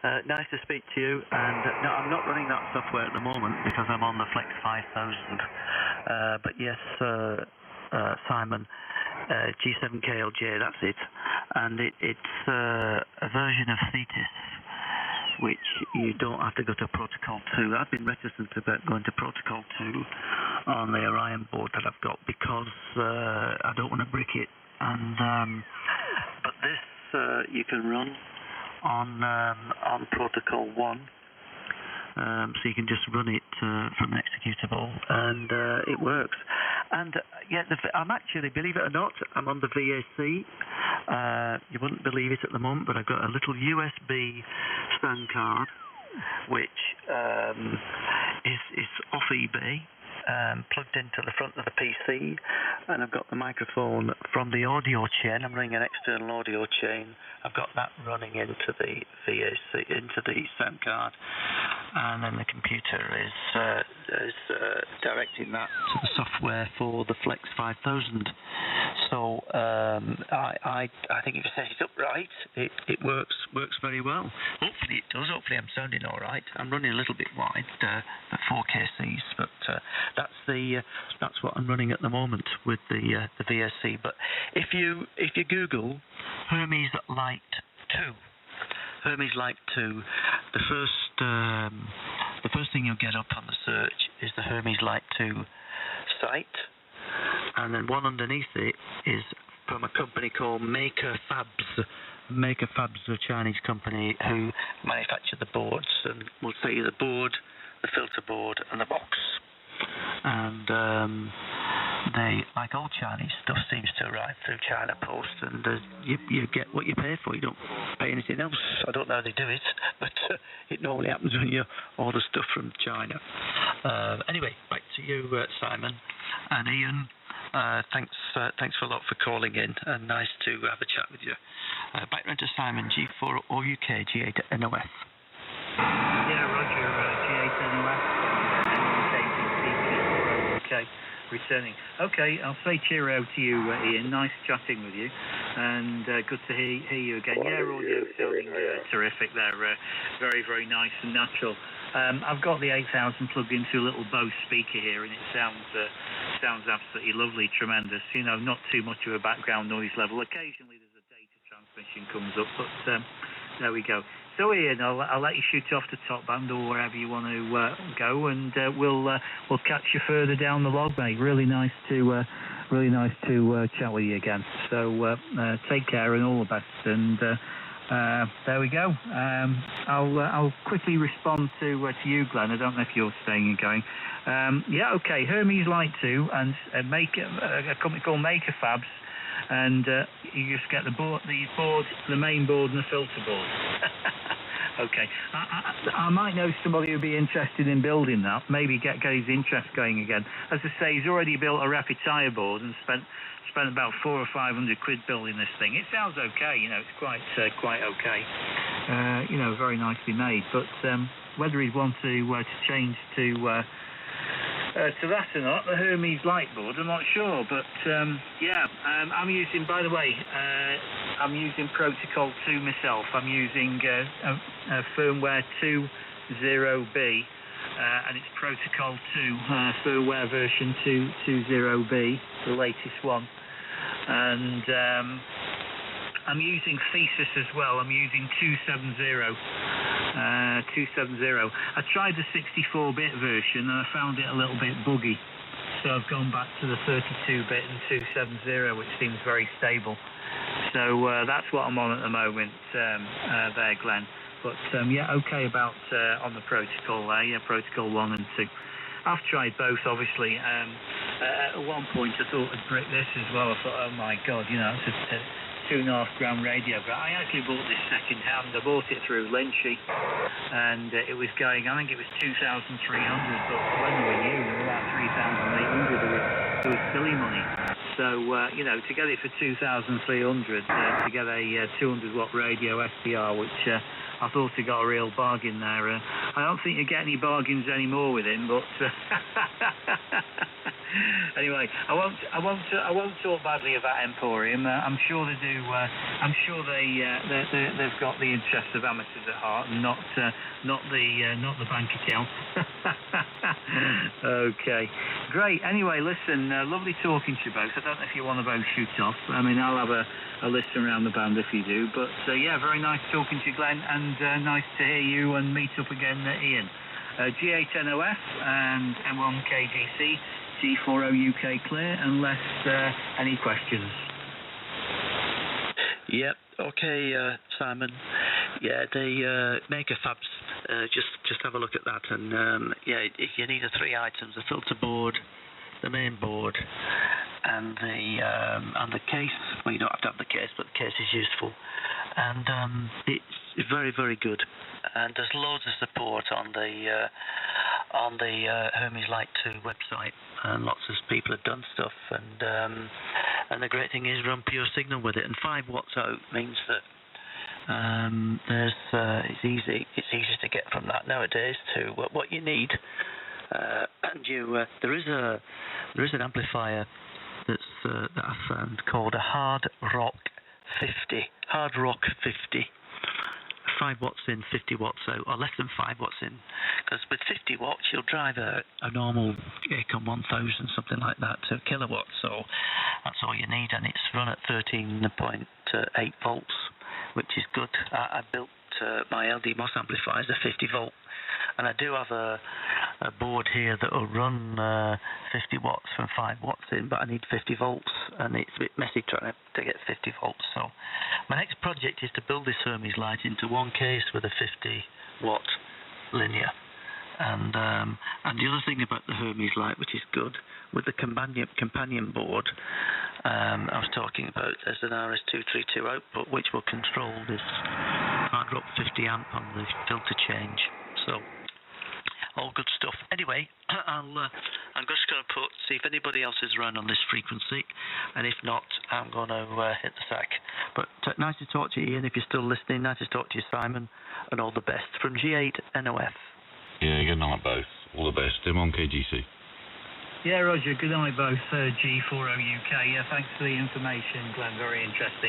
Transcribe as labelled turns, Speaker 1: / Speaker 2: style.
Speaker 1: Nice to speak to you. And no, I'm not running that software at the moment because I'm on the Flex 5000. But yes, Simon, G7KLJ, that's it. And it's a version of Thetis, which you don't have to go to Protocol 2. I've been reticent about going to Protocol 2 on the Orion board that I've got because I don't want to brick it. And but this you can run on Protocol 1, so you can just run it from an executable, and it works. And yeah, I'm actually, believe it or not, I'm on the VAC. You wouldn't believe it at the moment, but I've got a little USB stand card, which is off eBay. Plugged into the front of the PC, and I've got the microphone from the audio chain. I'm running an external audio chain. I've got that running into the VAC, into the sound card, and then the computer is directing that to the software for the Flex 5000. So I think if you set it up right, it works very well. Hopefully it does. Hopefully I'm sounding all right. I'm running a little bit wide at 4K Cs, but that's what I'm running at the moment with the VSC. But if you Google Hermes Lite 2, the first thing you'll get up on the search is the Hermes Lite 2 site, and then one underneath it is from a company called Maker Fabs. Maker Fabs are a Chinese company who manufacture the boards, and we'll say the board, the filter board, and the box. And they, like all Chinese stuff, seems to arrive through China Post, and you get what you pay for. You don't pay anything else. I don't know how they do it, but it normally happens when you order stuff from China. Anyway, back to you, Simon and Ian. Thanks a lot for calling in, and nice to have a chat with you. Back round to Simon, G4OUK, G8NOF.
Speaker 2: Yeah, Roger, G8NOF. Okay, returning. Okay, I'll say cheerio to you, Ian. Nice chatting with you, and good to hear you again. Yeah, audio sounding terrific there. Very, very nice and natural. I've got the 8000 plugged into a little Bose speaker here, and it sounds absolutely lovely, tremendous. You know, not too much of a background noise level. Occasionally there's a data transmission comes up, but there we go. So Ian, I'll let you shoot off the top band or wherever you want to go, and we'll catch you further down the log, mate. Really nice to chat with you again. So take care and all the best. And there we go. I'll quickly respond to you, Glenn. I don't know if you're staying and going. Yeah, okay. Hermes Lite 2 and a company called Maker Fabs. And you just get the main board and the filter board. Okay. I might know somebody who'd be interested in building that. Maybe get his interest going again. As I say, he's already built a Rapid Board and spent about 400 or 500 quid building this thing. It sounds okay, you know. It's quite okay. You know, very nicely made. But whether he'd want to change to that or not, the Hermes Lite board, I'm not sure, but yeah, I'm using, by the way, I'm using Protocol 2 myself. I'm using firmware 2.0b, and it's Protocol 2 firmware version 2.0b, the latest one, and I'm using Thesis as well. I'm using 270. I tried the 64-bit version and I found it a little bit buggy, so I've gone back to the 32-bit and 270, which seems very stable. So that's what I'm on at the moment there, Glenn. But yeah, okay about on the protocol there, yeah, Protocol 1 and 2. I've tried both, obviously. At one point I thought I'd brick this as well. I thought, oh my God, you know, it's a 2.5 gram radio. But I actually bought this second hand. I bought it through Lynchy, and it was going, I think it was 2,300, but when they were new, they were about 3,800. It was silly money. So, you know, to get it for 2,300, to get a 200 watt radio SDR, which I thought I got a real bargain there. I don't think you get any bargains anymore with him, but anyway, I won't talk badly about Emporium. I'm sure they do. I'm sure they've got the interests of amateurs at heart, and not the bank account. Okay, great. Anyway, listen, lovely talking to you both. I don't know if you want to both shoot off. I mean, I'll have a listen around the band if you do. But yeah, very nice talking to you, Glenn, and nice to hear you and meet up again, Ian. G8NOF and M1KGC, G40UK clear, unless any questions.
Speaker 1: Yep. Okay, Simon. Yeah, the Maker Fabs. Just have a look at that, and yeah, if you need the 3 items: the filter board, the main board, and the case. Well, you don't have to have the case, but the case is useful, and it's very, very good. And there's loads of support on the Hermes Light 2 website, and lots of people have done stuff, and the great thing is run pure signal with it, and 5 watts out means that it's easy to get from that nowadays to what you need, and there is an amplifier that I found called a Hard Rock 50, 5 watts in, 50 watts out, or less than 5 watts in, because with 50 watts you'll drive a normal Acom 1000, something like that, to kilowatts, so that's all you need, and it's run at 13.8 volts, which is good. I built my LD MOS amplifiers at 50 volt, and I do have a board here that will run 50 watts from 5 watts in, but I need 50 volts, and it's a bit messy trying to get 50 volts. So my next project is to build this Hermes light into one case with a 50 watt linear. And the other thing about the Hermes light, which is good, with the companion board, I was talking about, there's an RS232 output which will control this Hard Rock 50 amp on the filter change. So all good stuff. Anyway, I'm just going to see if anybody else is around on this frequency, and if not, I'm going to hit the sack. But nice to talk to you, Ian, if you're still listening. Nice to talk to you, Simon, and all the best from G8NOF.
Speaker 3: Yeah, good night, both. All the best. M1KGC.
Speaker 2: Yeah, Roger. Good night, both. G40UK. Yeah, thanks for the information, Glenn. Very interesting.